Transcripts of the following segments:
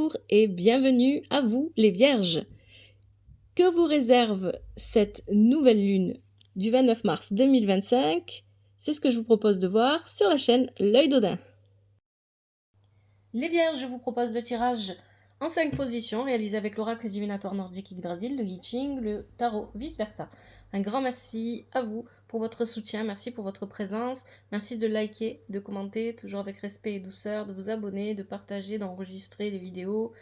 Bonjour et bienvenue à vous les Vierges. Que vous réserve cette nouvelle lune du 29 mars 2025? C'est ce que je vous propose de voir sur la chaîne L'Œil d'Odin. Les Vierges, je vous propose le tirage en 5 positions réalisé avec l'oracle divinatoire nordique Yggdrasil, le I Ching, le tarot, vice versa. Un grand merci à vous pour votre soutien, merci pour votre présence, merci de liker, de commenter, toujours avec respect et douceur, de vous abonner, de partager, d'enregistrer les vidéos.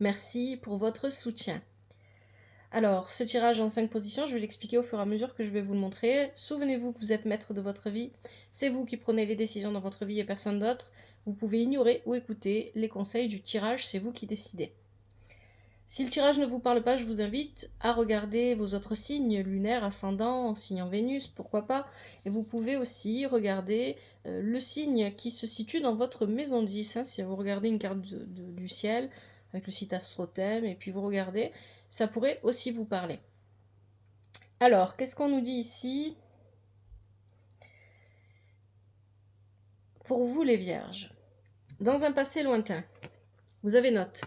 Merci pour votre soutien. Alors, ce tirage en 5 positions, je vais l'expliquer au fur et à mesure que je vais vous le montrer. Souvenez-vous que vous êtes maître de votre vie. C'est vous qui prenez les décisions dans votre vie et personne d'autre. Vous pouvez ignorer ou écouter les conseils du tirage, c'est vous qui décidez. Si le tirage ne vous parle pas, je vous invite à regarder vos autres signes lunaires, ascendant, signe en Vénus, pourquoi pas. Et vous pouvez aussi regarder le signe qui se situe dans votre maison 10. Si vous regardez une carte du ciel avec le site Astrothème, et puis vous regardez, ça pourrait aussi vous parler. Alors, qu'est-ce qu'on nous dit ici? Pour vous les Vierges, dans un passé lointain, vous avez note.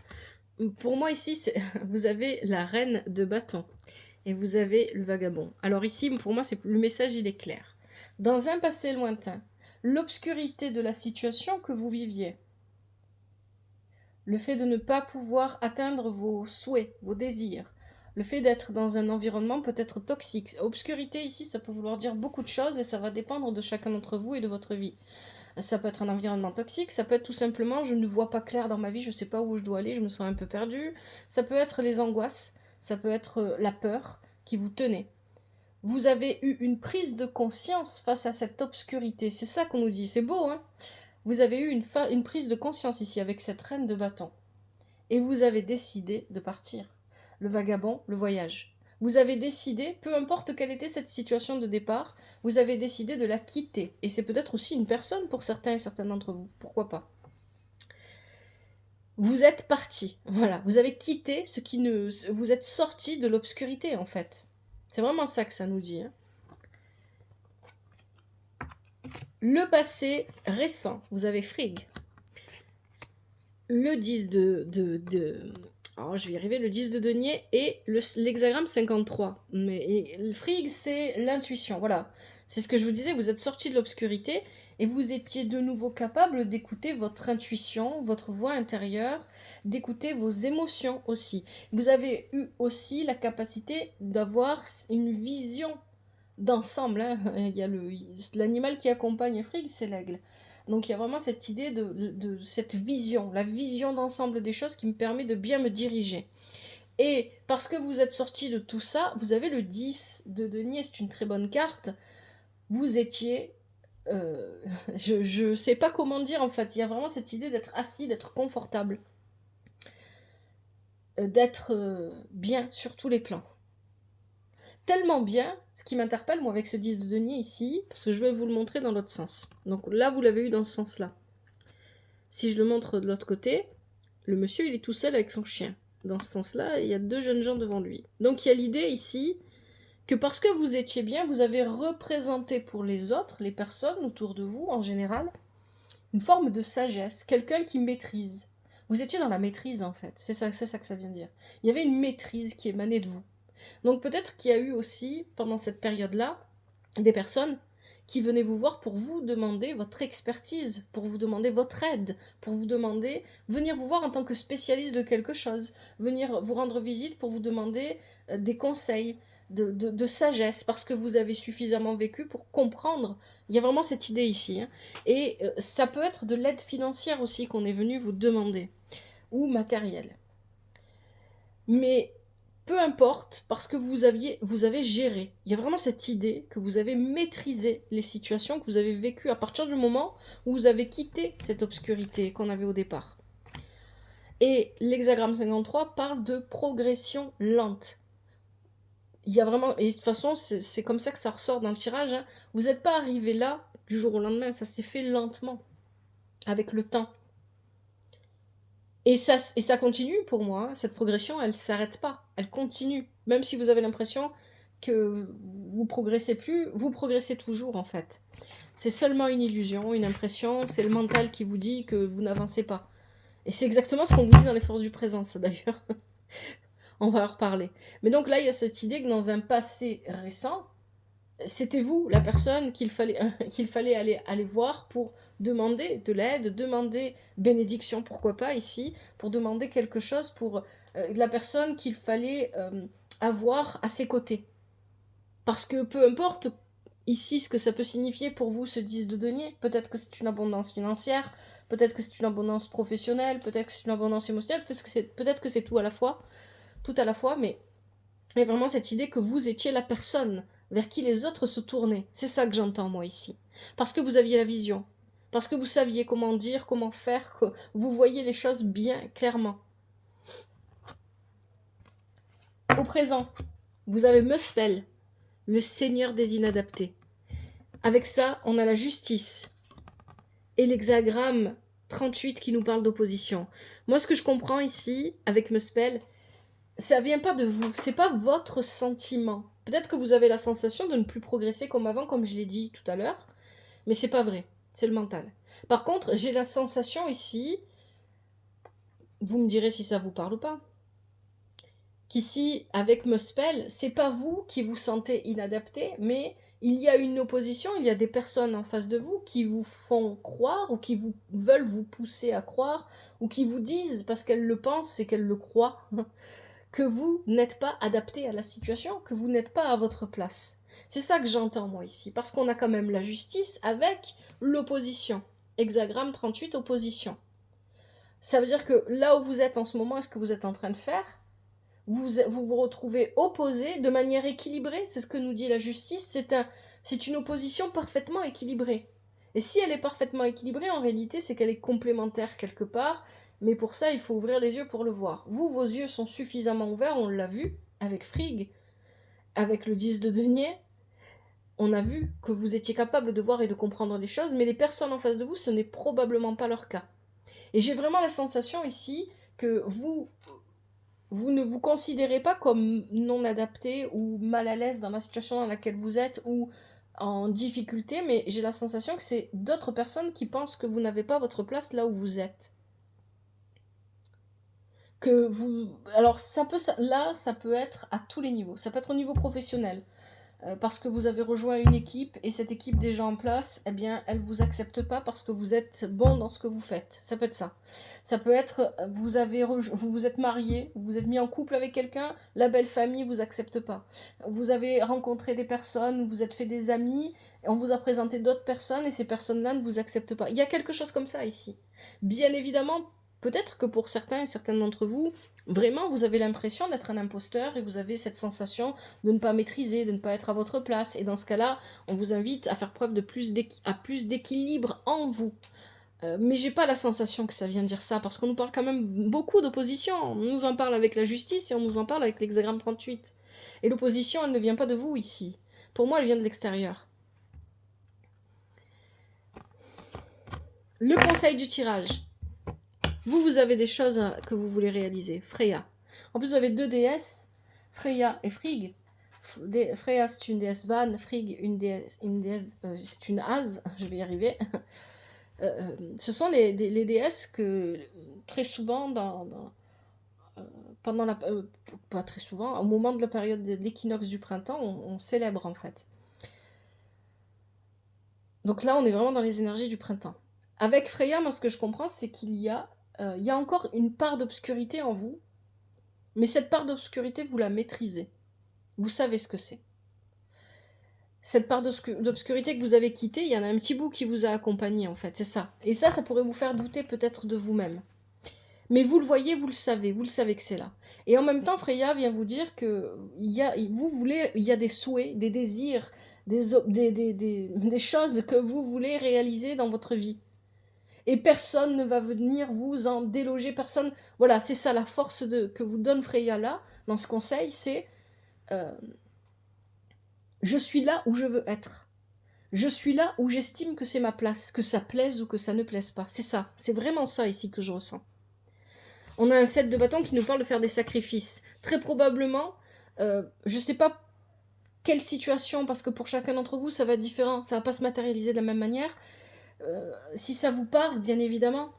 Pour moi ici, vous avez la reine de bâton et vous avez le vagabond. Alors ici, pour moi, le message, il est clair. Dans un passé lointain, l'obscurité de la situation que vous viviez, le fait de ne pas pouvoir atteindre vos souhaits, vos désirs, le fait d'être dans un environnement peut-être toxique. Obscurité ici, ça peut vouloir dire beaucoup de choses et ça va dépendre de chacun d'entre vous et de votre vie. Ça peut être un environnement toxique, ça peut être tout simplement je ne vois pas clair dans ma vie, je ne sais pas où je dois aller, je me sens un peu perdue. Ça peut être les angoisses, ça peut être la peur qui vous tenait. Vous avez eu une prise de conscience face à cette obscurité, c'est ça qu'on nous dit, c'est beau hein. Vous avez eu une prise de conscience ici avec cette reine de bâton. Et vous avez décidé de partir. Le vagabond, le voyage. Vous avez décidé, peu importe quelle était cette situation de départ, vous avez décidé de la quitter. Et c'est peut-être aussi une personne pour certains et certaines d'entre vous. Pourquoi pas? Vous êtes parti. Voilà. Vous avez quitté ce qui ne... Vous êtes sorti de l'obscurité, en fait. C'est vraiment ça que ça nous dit. Hein. Le passé récent. Vous avez Frigg. Le 10 alors, je vais y arriver, le 10 de denier et l'hexagramme 53. Mais le Frigg, c'est l'intuition, voilà. C'est ce que je vous disais, vous êtes sorti de l'obscurité et vous étiez de nouveau capable d'écouter votre intuition, votre voix intérieure, d'écouter vos émotions aussi. Vous avez eu aussi la capacité d'avoir une vision d'ensemble. Hein. Il y a l'animal qui accompagne Frigg, c'est l'aigle. Donc il y a vraiment cette idée de cette vision, la vision d'ensemble des choses qui me permet de bien me diriger. Et parce que vous êtes sorti de tout ça, vous avez le 10 de denier, c'est une très bonne carte. Vous étiez... je sais pas comment dire en fait, il y a vraiment cette idée d'être assis, d'être confortable, d'être bien sur tous les plans. Tellement bien, ce qui m'interpelle, moi, avec ce 10 de denier ici, parce que je vais vous le montrer dans l'autre sens. Donc là, vous l'avez eu dans ce sens-là. Si je le montre de l'autre côté, le monsieur, il est tout seul avec son chien. Dans ce sens-là, il y a 2 jeunes gens devant lui. Donc il y a l'idée ici que parce que vous étiez bien, vous avez représenté pour les autres, les personnes autour de vous, en général, une forme de sagesse, quelqu'un qui maîtrise. Vous étiez dans la maîtrise, en fait. C'est ça que ça vient dire. Il y avait une maîtrise qui émanait de vous. Donc peut-être qu'il y a eu aussi, pendant cette période-là, des personnes qui venaient vous voir pour vous demander votre expertise, pour vous demander votre aide, pour vous demander, venir vous voir en tant que spécialiste de quelque chose, venir vous rendre visite pour vous demander des conseils, de sagesse, parce que vous avez suffisamment vécu pour comprendre. Il y a vraiment cette idée ici. Hein. Et ça peut être de l'aide financière aussi qu'on est venu vous demander, ou matérielle. Mais peu importe, parce que vous avez géré. Il y a vraiment cette idée que vous avez maîtrisé les situations que vous avez vécues à partir du moment où vous avez quitté cette obscurité qu'on avait au départ. Et l'hexagramme 53 parle de progression lente. Il y a vraiment, et de toute façon, c'est comme ça que ça ressort dans le tirage. Hein. Vous n'êtes pas arrivé là du jour au lendemain, ça s'est fait lentement, avec le temps. Et ça continue pour moi, cette progression, elle ne s'arrête pas, elle continue. Même si vous avez l'impression que vous progressez plus, vous progressez toujours en fait. C'est seulement une illusion, une impression, c'est le mental qui vous dit que vous n'avancez pas. Et c'est exactement ce qu'on vous dit dans les forces du présent, ça d'ailleurs. On va en reparler. Mais donc là, il y a cette idée que dans un passé récent, c'était vous, la personne qu'il fallait, qu'il fallait aller voir pour demander de l'aide, demander bénédiction, pourquoi pas ici, pour demander quelque chose pour la personne qu'il fallait avoir à ses côtés. Parce que peu importe ici ce que ça peut signifier pour vous, ce 10 de denier, peut-être que c'est une abondance financière, peut-être que c'est une abondance professionnelle, peut-être que c'est une abondance émotionnelle, peut-être que c'est tout à la fois, mais il y a vraiment cette idée que vous étiez la personne vers qui les autres se tournaient. C'est ça que j'entends moi ici. Parce que vous aviez la vision, parce que vous saviez comment dire, comment faire, que vous voyez les choses bien clairement. Au présent, vous avez Muspel, le seigneur des inadaptés. Avec ça, on a la justice et l'hexagramme 38 qui nous parle d'opposition. Moi, ce que je comprends ici, avec Muspel, ça vient pas de vous, c'est pas votre sentiment. Peut-être que vous avez la sensation de ne plus progresser comme avant, comme je l'ai dit tout à l'heure, mais c'est pas vrai, c'est le mental. Par contre, j'ai la sensation ici, vous me direz si ça vous parle ou pas, qu'ici, avec Muspel, c'est pas vous qui vous sentez inadapté, mais il y a une opposition, il y a des personnes en face de vous qui vous font croire, ou qui veulent vous pousser à croire, ou qui vous disent, parce qu'elles le pensent et qu'elles le croient, que vous n'êtes pas adapté à la situation, que vous n'êtes pas à votre place. C'est ça que j'entends moi ici, parce qu'on a quand même la justice avec l'opposition. Hexagramme 38, opposition. Ça veut dire que là où vous êtes en ce moment, est-ce que vous êtes en train de faire, vous retrouvez opposé de manière équilibrée, c'est ce que nous dit la justice, c'est une opposition parfaitement équilibrée. Et si elle est parfaitement équilibrée, en réalité, c'est qu'elle est complémentaire quelque part, mais pour ça, il faut ouvrir les yeux pour le voir. Vous, vos yeux sont suffisamment ouverts, on l'a vu avec Frigg, avec le 10 de denier, on a vu que vous étiez capable de voir et de comprendre les choses, mais les personnes en face de vous, ce n'est probablement pas leur cas. Et j'ai vraiment la sensation ici que vous ne vous considérez pas comme non adapté ou mal à l'aise dans la situation dans laquelle vous êtes ou en difficulté, mais j'ai la sensation que c'est d'autres personnes qui pensent que vous n'avez pas votre place là où vous êtes. Que vous... Alors ça peut être à tous les niveaux. Ça peut être au niveau professionnel. Parce que vous avez rejoint une équipe et cette équipe déjà en place, eh bien, elle vous accepte pas parce que vous êtes bon dans ce que vous faites. Ça peut être ça. Ça peut être, vous êtes marié, vous êtes mis en couple avec quelqu'un, la belle famille vous accepte pas. Vous avez rencontré des personnes, vous êtes fait des amis, on vous a présenté d'autres personnes et ces personnes-là ne vous acceptent pas. Il y a quelque chose comme ça ici. Bien évidemment, peut-être que pour certains et certaines d'entre vous, vraiment, vous avez l'impression d'être un imposteur et vous avez cette sensation de ne pas maîtriser, de ne pas être à votre place. Et dans ce cas-là, on vous invite à faire preuve de plus d'équilibre en vous. Mais j'ai pas la sensation que ça vient dire ça, parce qu'on nous parle quand même beaucoup d'opposition. On nous en parle avec la justice et on nous en parle avec l'hexagramme 38. Et l'opposition, elle ne vient pas de vous ici. Pour moi, elle vient de l'extérieur. Le conseil du tirage. Vous avez des choses que vous voulez réaliser. Freya. En plus, vous avez deux déesses, Freya et Frigg. Freya, c'est une déesse vanne, Frigg, c'est une As, je vais y arriver. Ce sont les déesses que très souvent, pendant pas très souvent, au moment de la période de l'équinoxe du printemps, on célèbre en fait. Donc là, on est vraiment dans les énergies du printemps. Avec Freya, moi, ce que je comprends, c'est qu'il y a encore une part d'obscurité en vous, mais cette part d'obscurité, vous la maîtrisez. Vous savez ce que c'est. Cette part d'obscurité que vous avez quittée, il y en a un petit bout qui vous a accompagné, en fait, c'est ça. Et ça pourrait vous faire douter peut-être de vous-même. Mais vous le voyez, vous le savez que c'est là. Et en même temps, Freya vient vous dire que il y a des souhaits, des désirs, des choses que vous voulez réaliser dans votre vie. Et personne ne va venir vous en déloger, personne... Voilà, c'est ça la force que vous donne Freya là, dans ce conseil, c'est... je suis là où je veux être. Je suis là où j'estime que c'est ma place, que ça plaise ou que ça ne plaise pas. C'est ça, c'est vraiment ça ici que je ressens. On a un 7 de bâton qui nous parle de faire des sacrifices. Très probablement, je ne sais pas quelle situation, parce que pour chacun d'entre vous, ça va être différent, ça ne va pas se matérialiser de la même manière. Si ça vous parle, bien évidemment,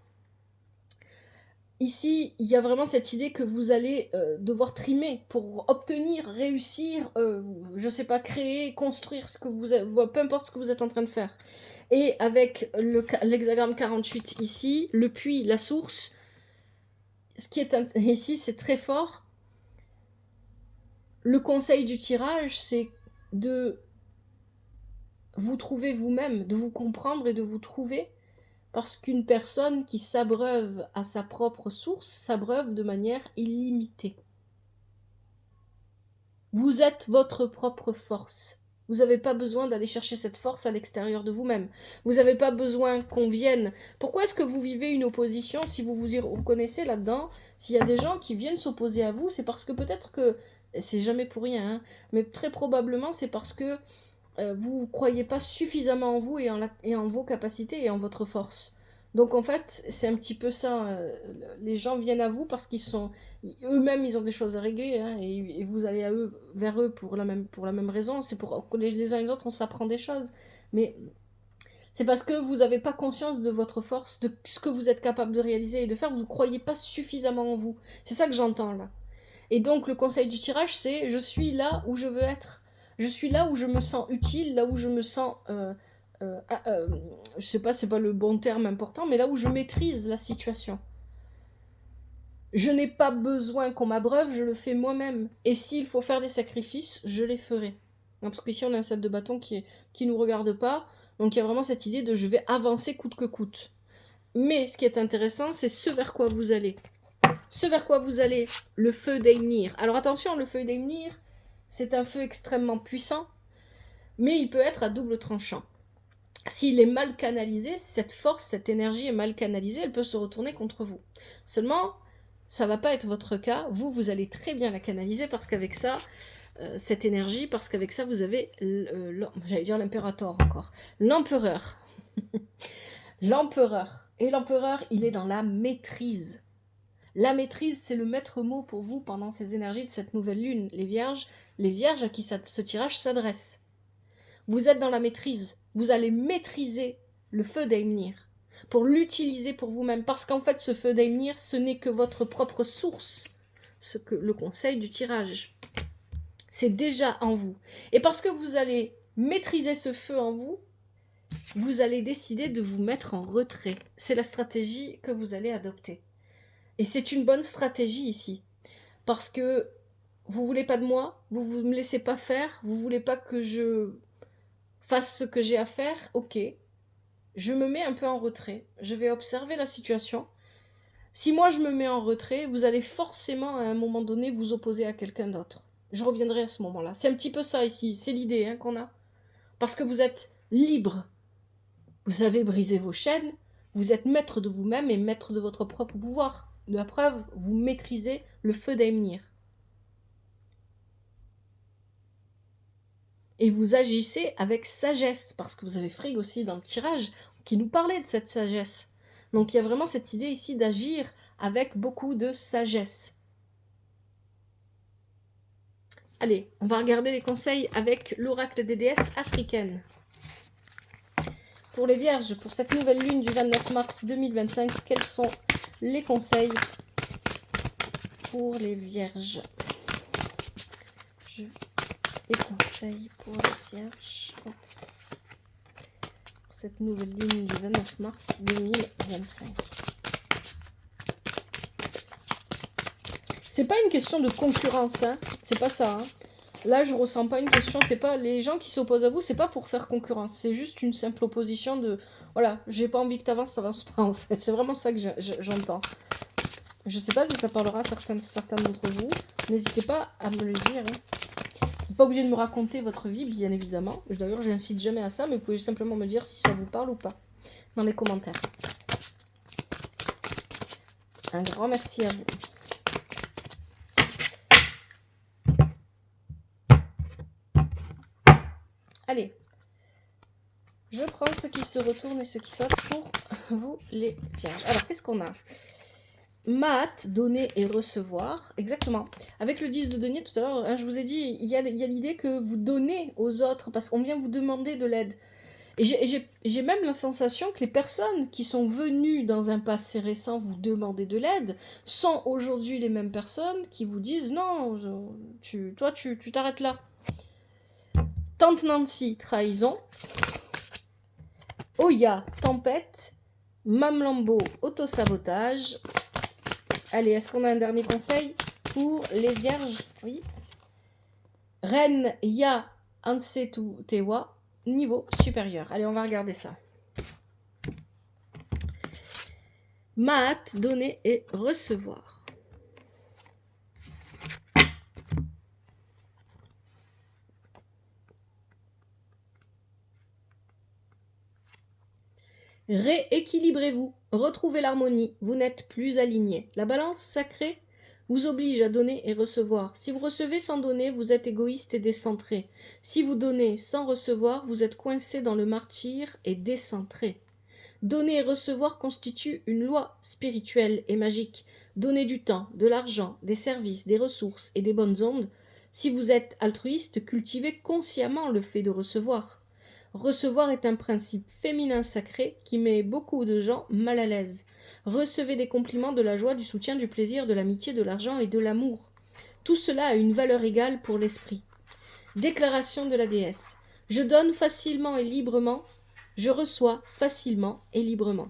ici, il y a vraiment cette idée que vous allez devoir trimer pour obtenir, réussir, je sais pas, créer, construire ce que vous êtes, peu importe ce que vous êtes en train de faire. Et avec l'hexagramme 48 ici, le puits, la source, ce qui est ici, c'est très fort. Le conseil du tirage, c'est de vous trouver vous-même, de vous comprendre et de vous trouver, parce qu'une personne qui s'abreuve à sa propre source s'abreuve de manière illimitée. Vous êtes votre propre force. Vous n'avez pas besoin d'aller chercher cette force à l'extérieur de vous-même. Vous n'avez pas besoin qu'on vienne. Pourquoi est-ce que vous vivez une opposition si vous vous y reconnaissez là-dedans? S'il y a des gens qui viennent s'opposer à vous, c'est parce que peut-être que, c'est jamais pour rien, hein, mais très probablement c'est parce que vous ne croyez pas suffisamment en vous et en vos capacités et en votre force. Donc en fait, c'est un petit peu ça. Les gens viennent à vous parce qu'ils sont eux-mêmes, ils ont des choses à régler, hein, et vous allez vers eux pour la même raison. C'est pour que les uns et les autres, on s'apprend des choses. Mais c'est parce que vous n'avez pas conscience de votre force, de ce que vous êtes capable de réaliser et de faire. Vous ne croyez pas suffisamment en vous. C'est ça que j'entends là. Et donc le conseil du tirage, c'est je suis là où je veux être. Je suis là où je me sens utile, là où je me sens... je sais pas, c'est pas le bon terme important, mais là où je maîtrise la situation. Je n'ai pas besoin qu'on m'abreuve, je le fais moi-même. Et s'il faut faire des sacrifices, je les ferai. Non, parce qu'ici on a un set de bâtons qui nous regarde pas, donc il y a vraiment cette idée de je vais avancer coûte que coûte. Mais ce qui est intéressant, c'est ce vers quoi vous allez. Ce vers quoi vous allez, le feu d'Eimnir. Alors attention, le feu d'Eimnir, c'est un feu extrêmement puissant, mais il peut être à double tranchant. S'il est mal canalisé, cette force, cette énergie est mal canalisée, elle peut se retourner contre vous. Seulement, ça va pas être votre cas. Vous allez très bien la canaliser parce qu'avec ça, cette énergie, parce qu'avec ça, vous avez, j'allais dire l'impérator encore, l'empereur. L'empereur. Et l'empereur, il est dans la maîtrise. La maîtrise, c'est le maître mot pour vous pendant ces énergies de cette nouvelle lune. Les vierges à qui ce tirage s'adresse. Vous êtes dans la maîtrise. Vous allez maîtriser le feu d'Eimnir pour l'utiliser pour vous-même. Parce qu'en fait, ce feu d'Eimnir, ce n'est que votre propre source. Ce que le conseil du tirage. C'est déjà en vous. Et parce que vous allez maîtriser ce feu en vous, vous allez décider de vous mettre en retrait. C'est la stratégie que vous allez adopter. Et c'est une bonne stratégie ici. Parce que vous voulez pas de moi, vous me laissez pas faire, vous voulez pas que je fasse ce que j'ai à faire, ok. Je me mets un peu en retrait. Je vais observer la situation. Si moi je me mets en retrait, vous allez forcément à un moment donné vous opposer à quelqu'un d'autre. Je reviendrai à ce moment-là. C'est un petit peu ça ici, c'est l'idée hein, qu'on a. Parce que vous êtes libre. Vous savez briser vos chaînes, vous êtes maître de vous-même et maître de votre propre pouvoir. De la preuve, vous maîtrisez le feu d'Eimnir. Et vous agissez avec sagesse, parce que vous avez Frigg aussi dans le tirage, qui nous parlait de cette sagesse. Donc il y a vraiment cette idée ici d'agir avec beaucoup de sagesse. Allez, on va regarder les conseils avec l'oracle des déesses africaines. Pour les vierges, pour cette nouvelle lune du 29 mars 2025, quels sont les conseils pour les vierges? Les conseils pour les vierges pour cette nouvelle lune du 29 mars 2025. C'est pas une question de concurrence, hein. C'est pas ça. Hein. Là, je ressens pas une question. C'est pas les gens qui s'opposent à vous, c'est pas pour faire concurrence. C'est juste une simple opposition de. Voilà, j'ai pas envie que t'avances pas en fait. C'est vraiment ça que j'entends. Je sais pas si ça parlera à certains d'entre vous. N'hésitez pas à me le dire. Hein. Vous n'êtes pas obligé de me raconter votre vie, bien évidemment. D'ailleurs, je n'incite jamais à ça, mais vous pouvez simplement me dire si ça vous parle ou pas dans les commentaires. Un grand merci à vous. Allez, je prends ce qui se retourne et ce qui saute pour vous les vierges. Alors, qu'est-ce qu'on a? Mat, donner et recevoir, exactement. Avec le 10 de denier tout à l'heure, hein, je vous ai dit, il y a l'idée que vous donnez aux autres parce qu'on vient vous demander de l'aide. Et j'ai même la sensation que les personnes qui sont venues dans un passé récent vous demander de l'aide sont aujourd'hui les mêmes personnes qui vous disent non, toi tu t'arrêtes là. Tante Nancy, trahison. Oya, tempête. Mamlambo, autosabotage. Allez, est-ce qu'on a un dernier conseil pour les vierges? Oui. Reine, Ya, Ansetu, Tewa, niveau supérieur. Allez, on va regarder ça. Maat, donner et recevoir. Rééquilibrez-vous, retrouvez l'harmonie, vous n'êtes plus aligné. La balance sacrée vous oblige à donner et recevoir. Si vous recevez sans donner, vous êtes égoïste et décentré. Si vous donnez sans recevoir, vous êtes coincé dans le martyre et décentré. Donner et recevoir constitue une loi spirituelle et magique. Donner du temps, de l'argent, des services, des ressources et des bonnes ondes. Si vous êtes altruiste, cultivez consciemment le fait de recevoir. Recevoir est un principe féminin sacré qui met beaucoup de gens mal à l'aise. Recevez des compliments, de la joie, du soutien, du plaisir, de l'amitié, de l'argent et de l'amour. Tout cela a une valeur égale pour l'esprit. Déclaration de la déesse. Je donne facilement et librement, je reçois facilement et librement.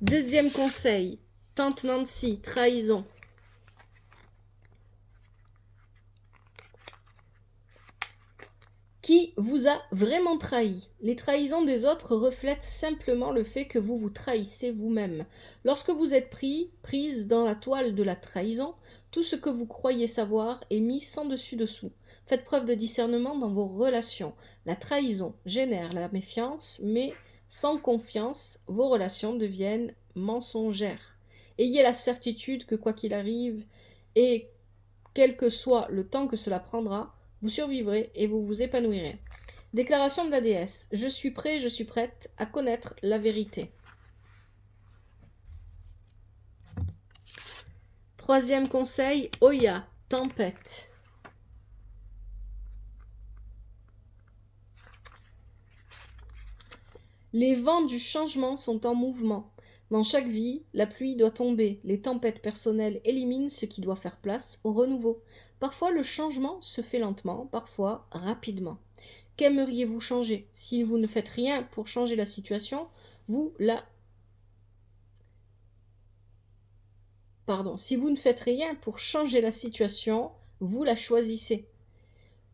Deuxième conseil, Tante Nancy, trahison. Qui vous a vraiment trahi? Les trahisons des autres reflètent simplement le fait que vous vous trahissez vous-même. Lorsque vous êtes prise dans la toile de la trahison, tout ce que vous croyez savoir est mis sans dessus-dessous. Faites preuve de discernement dans vos relations. La trahison génère la méfiance, mais sans confiance, vos relations deviennent mensongères. Ayez la certitude que quoi qu'il arrive, et quel que soit le temps que cela prendra, vous survivrez et vous vous épanouirez. Déclaration de la déesse. Je suis prêt, je suis prête à connaître la vérité. Troisième conseil, Oya, tempête. Les vents du changement sont en mouvement. Dans chaque vie, la pluie doit tomber. Les tempêtes personnelles éliminent ce qui doit faire place au renouveau. Parfois, le changement se fait lentement, parfois rapidement. Qu'aimeriez-vous changer? Si vous ne faites rien pour changer la situation, si vous ne faites rien pour changer la situation, vous la choisissez.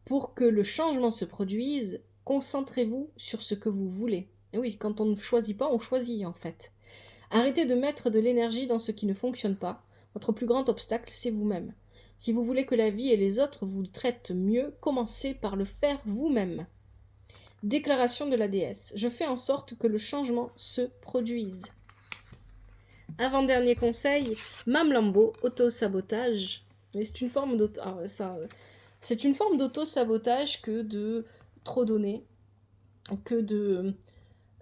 Pour que le changement se produise, concentrez-vous sur ce que vous voulez. Et oui, quand on ne choisit pas, on choisit en fait. Arrêtez de mettre de l'énergie dans ce qui ne fonctionne pas. Votre plus grand obstacle, c'est vous-même. Si vous voulez que la vie et les autres vous traitent mieux, commencez par le faire vous-même. Déclaration de la déesse. Je fais en sorte que le changement se produise. Avant-dernier conseil, Mamlambo, auto-sabotage. C'est une forme d'auto-sabotage que de trop donner, que de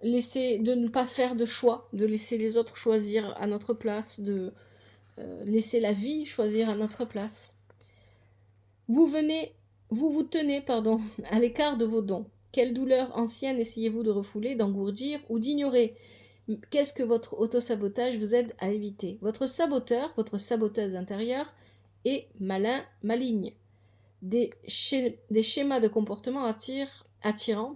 ne pas faire de choix, de laisser les autres choisir à notre place, de laisser la vie choisir à notre place. Vous vous tenez à l'écart de vos dons. Quelle douleur ancienne essayez-vous de refouler, d'engourdir ou d'ignorer? Qu'est-ce que votre auto-sabotage vous aide à éviter? Votre saboteur, votre saboteuse intérieure est maligne. Des schémas de comportement attirants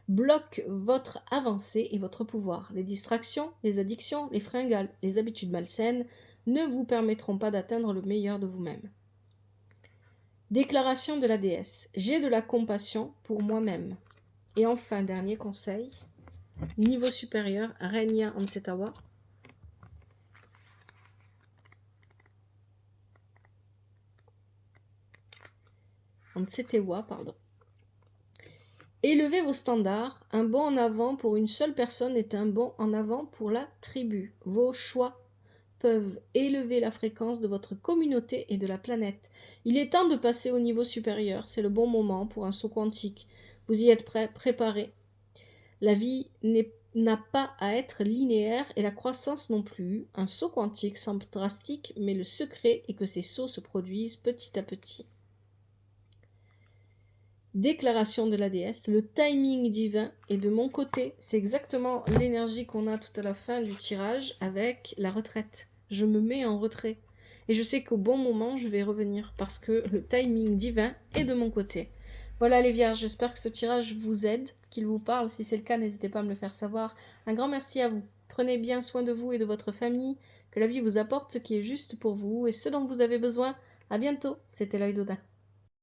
bloquent votre avancée et votre pouvoir. Les distractions, les addictions, les fringales, les habitudes malsaines ne vous permettront pas d'atteindre le meilleur de vous-même. Déclaration de la déesse. J'ai de la compassion pour moi-même. Et enfin, dernier conseil. Niveau supérieur, Renya Ansetawa. Ansetewa, pardon. Élevez vos standards. Un bond en avant pour une seule personne est un bond en avant pour la tribu. Vos choix peuvent élever la fréquence de votre communauté et de la planète. Il est temps de passer au niveau supérieur. C'est le bon moment pour un saut quantique. Vous y êtes préparé. La vie n'a pas à être linéaire et la croissance non plus. Un saut quantique semble drastique, mais le secret est que ces sauts se produisent petit à petit. déclaration de la déesse, le timing divin, et de mon côté, c'est exactement l'énergie qu'on a tout à la fin du tirage avec la retraite. Je me mets en retrait. Et je sais qu'au bon moment, je vais revenir parce que le timing divin est de mon côté. Voilà les vierges, j'espère que ce tirage vous aide, qu'il vous parle. Si c'est le cas, n'hésitez pas à me le faire savoir. Un grand merci à vous. Prenez bien soin de vous et de votre famille. Que la vie vous apporte ce qui est juste pour vous et ce dont vous avez besoin. À bientôt, c'était l'œil d'Odin.